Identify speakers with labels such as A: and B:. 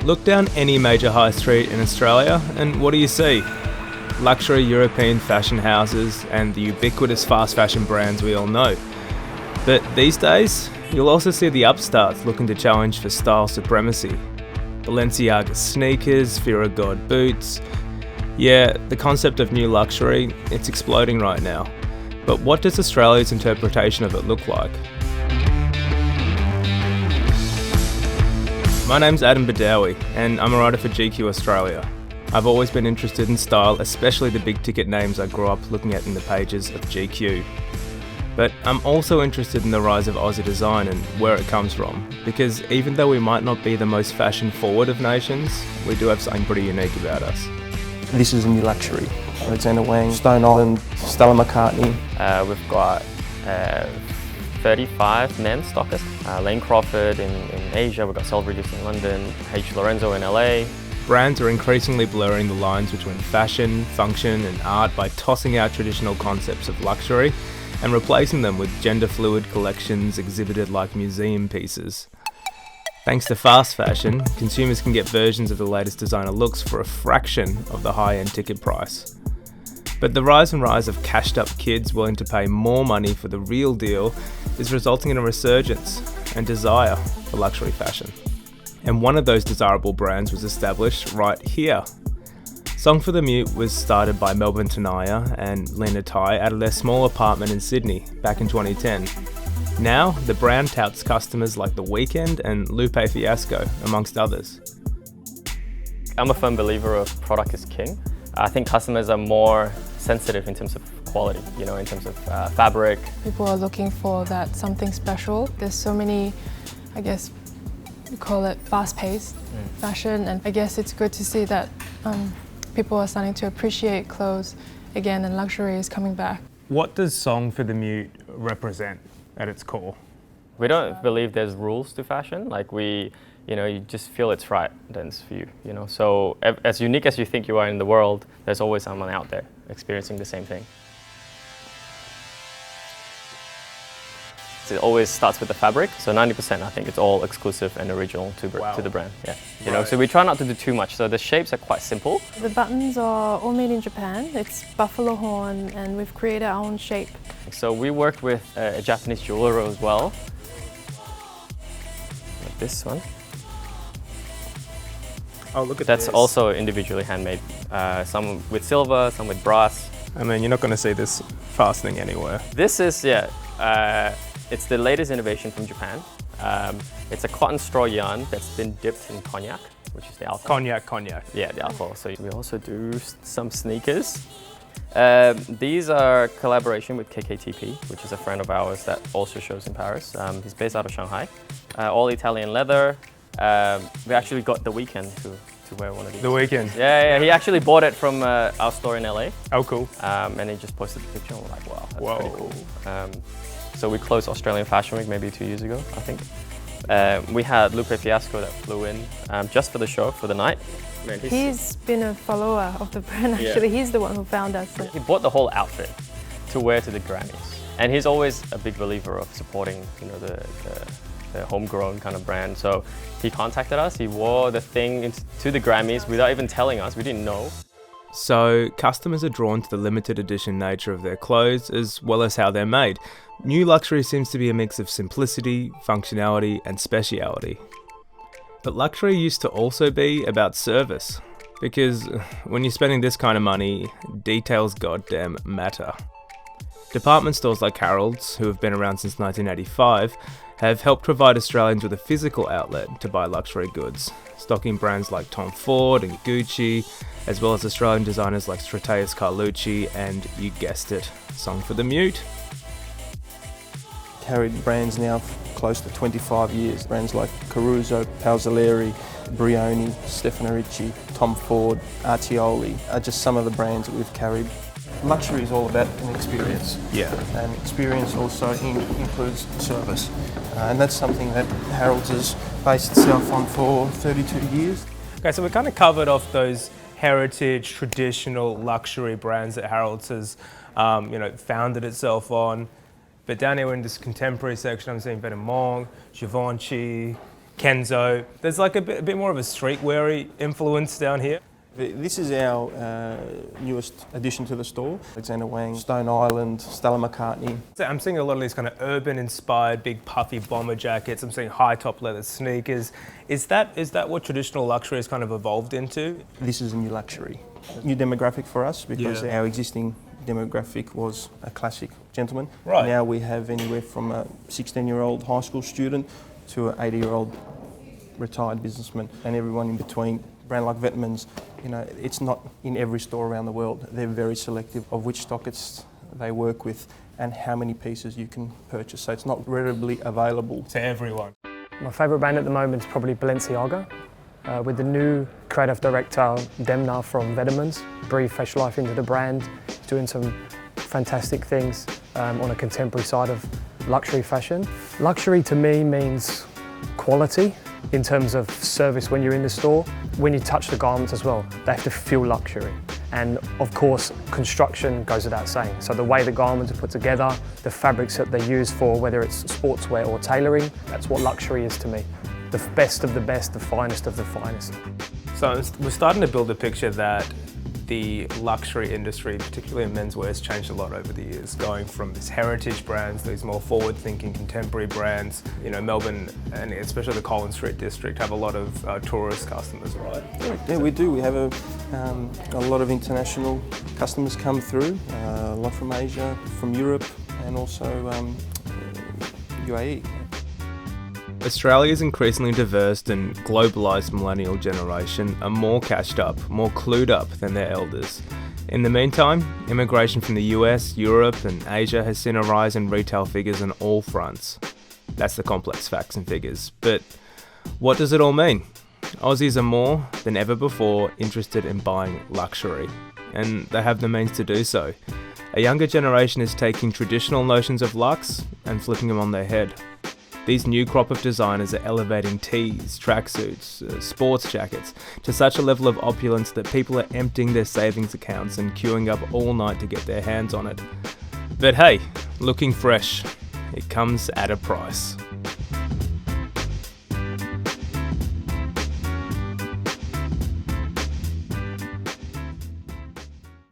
A: Look down any major high street in Australia and what do you see? Luxury European fashion houses and the ubiquitous fast fashion brands we all know. But these days, you'll also see the upstarts looking to challenge for style supremacy. Balenciaga sneakers, Fear of God boots. Yeah, the concept of new luxury, it's exploding right now. But what does Australia's interpretation of it look like? My name's Adam Badawi, and I'm a writer for GQ Australia. I've always been interested in style, especially the big ticket names I grew up looking at in the pages of GQ. But I'm also interested in the rise of Aussie design and where it comes from, because even though we might not be the most fashion forward of nations, we do have something pretty unique about us.
B: This is a new luxury. Alexander Wang, Stone Island, Stella McCartney.
C: We've got 35 men's stockists. Lane Crawford in Asia, we've got Selfridges in London, H. Lorenzo in LA.
A: Brands are increasingly blurring the lines between fashion, function and art by tossing out traditional concepts of luxury and replacing them with gender-fluid collections exhibited like museum pieces. Thanks to fast fashion, consumers can get versions of the latest designer looks for a fraction of the high-end ticket price. But the rise of cashed-up kids willing to pay more money for the real deal is resulting in a resurgence and desire for luxury fashion. And one of those desirable brands was established right here. Song for the Mute was started by Melbourne Tanaya and Lena Tai out of their small apartment in Sydney back in 2010. Now, the brand touts customers like The Weeknd and Lupe Fiasco, amongst others.
C: I'm a firm believer of product is king. I think customers are more sensitive in terms of quality, in terms of fabric.
D: People are looking for that something special. There's so many, I guess, we call it fast-paced fashion, and I guess it's good to see that people are starting to appreciate clothes again and luxury is coming back.
A: What does Song for the Mute represent at its core?
C: We don't believe there's rules to fashion. You just feel it's right, then it's for you, So as unique as you think you are in the world, there's always someone out there experiencing the same thing. It always starts with the fabric, so 90% I think it's all exclusive and original to the brand. Yeah,
A: Right.
C: So we try not to do too much. So the shapes are quite simple.
D: The buttons are all made in Japan. It's buffalo horn, and we've created our own shape.
C: So we worked with a Japanese jeweler as well. Like this one.
A: Oh, look at
C: That's
A: this.
C: also individually handmade. Some with silver, some with brass.
A: I mean, you're not going to see this fastening anywhere.
C: This is, it's the latest innovation from Japan. It's a cotton straw yarn that's been dipped in cognac, which is the alcohol.
A: Cognac.
C: Yeah, the alcohol. So we also do some sneakers. These are collaboration with KKTP, which is a friend of ours that also shows in Paris. He's based out of Shanghai. All Italian leather. We actually got The Weeknd to wear one of these.
A: The Weeknd.
C: Yeah, he actually bought it from our store in LA.
A: Oh, cool.
C: And he just posted the picture and we're like, wow, that's
A: Whoa.
C: pretty cool. So we closed Australian Fashion Week maybe 2 years ago, I think. We had Lupe Fiasco that flew in just for the show, for the night. Man,
D: He's been a follower of the brand, actually. He's the one who found us.
C: He bought the whole outfit to wear to the Grammys. And he's always a big believer of supporting, the homegrown kind of brand. So he contacted us, he wore the thing to the Grammys without even telling us, we didn't know.
A: So, customers are drawn to the limited edition nature of their clothes as well as how they're made. New luxury seems to be a mix of simplicity, functionality and speciality. But luxury used to also be about service, because when you're spending this kind of money, details goddamn matter. Department stores like Harrods, who have been around since 1985, have helped provide Australians with a physical outlet to buy luxury goods, stocking brands like Tom Ford and Gucci, as well as Australian designers like Strateus Carlucci and, you guessed it, Song for the Mute.
B: Carried brands now for close to 25 years. Brands like Caruso, Palzolleri, Brioni, Stefano Ricci, Tom Ford, Artioli are just some of the brands that we've carried. Luxury is all about an experience.
A: Yeah.
B: And experience also includes service. And that's something that Harrods has based itself on for 32 years.
A: Okay, so we kind of covered off those heritage, traditional luxury brands that Harrods has, founded itself on. But down here in this contemporary section, I'm seeing Vetements, Givenchy, Kenzo. There's like a bit more of a streetwear-y influence down here.
B: This is our newest addition to the store. Alexander Wang, Stone Island, Stella McCartney.
A: So I'm seeing a lot of these kind of urban-inspired, big puffy bomber jackets. I'm seeing high-top leather sneakers. Is that what traditional luxury has kind of evolved into?
B: This is a new luxury, new demographic for us because
A: Yeah.
B: our existing demographic was a classic gentleman.
A: Right.
B: Now we have anywhere from a 16-year-old high school student to an 80-year-old retired businessman and everyone in between. Brand like Vetmans, you know, it's not in every store around the world. They're very selective of which stockists they work with and how many pieces you can purchase. So it's not readily available
A: To everyone.
E: My favourite brand at the moment is probably Balenciaga. With the new creative director, Demna from Vetmans, breathe fresh life into the brand, doing some fantastic things on a contemporary side of luxury fashion. Luxury to me means quality in terms of service when you're in the store. When you touch the garments as well, they have to feel luxury. And of course, construction goes without saying. So the way the garments are put together, the fabrics that they use for whether it's sportswear or tailoring, that's what luxury is to me. The best of the best, the finest of the finest.
A: So we're starting to build a picture that the luxury industry, particularly in menswear, has changed a lot over the years, going from these heritage brands, these more forward-thinking contemporary brands. You know, Melbourne, and especially the Collins Street district, have a lot of tourist customers, right?
B: Yeah, we do. We have a lot of international customers come through, a lot from Asia, from Europe, and also UAE.
A: Australia's increasingly diverse and globalised millennial generation are more cashed up, more clued up than their elders. In the meantime, immigration from the US, Europe and Asia has seen a rise in retail figures on all fronts. That's the complex facts and figures. But what does it all mean? Aussies are more than ever before interested in buying luxury, and they have the means to do so. A younger generation is taking traditional notions of luxe and flipping them on their head. These new crop of designers are elevating tees, tracksuits, sports jackets to such a level of opulence that people are emptying their savings accounts and queuing up all night to get their hands on it. But hey, looking fresh, it comes at a price.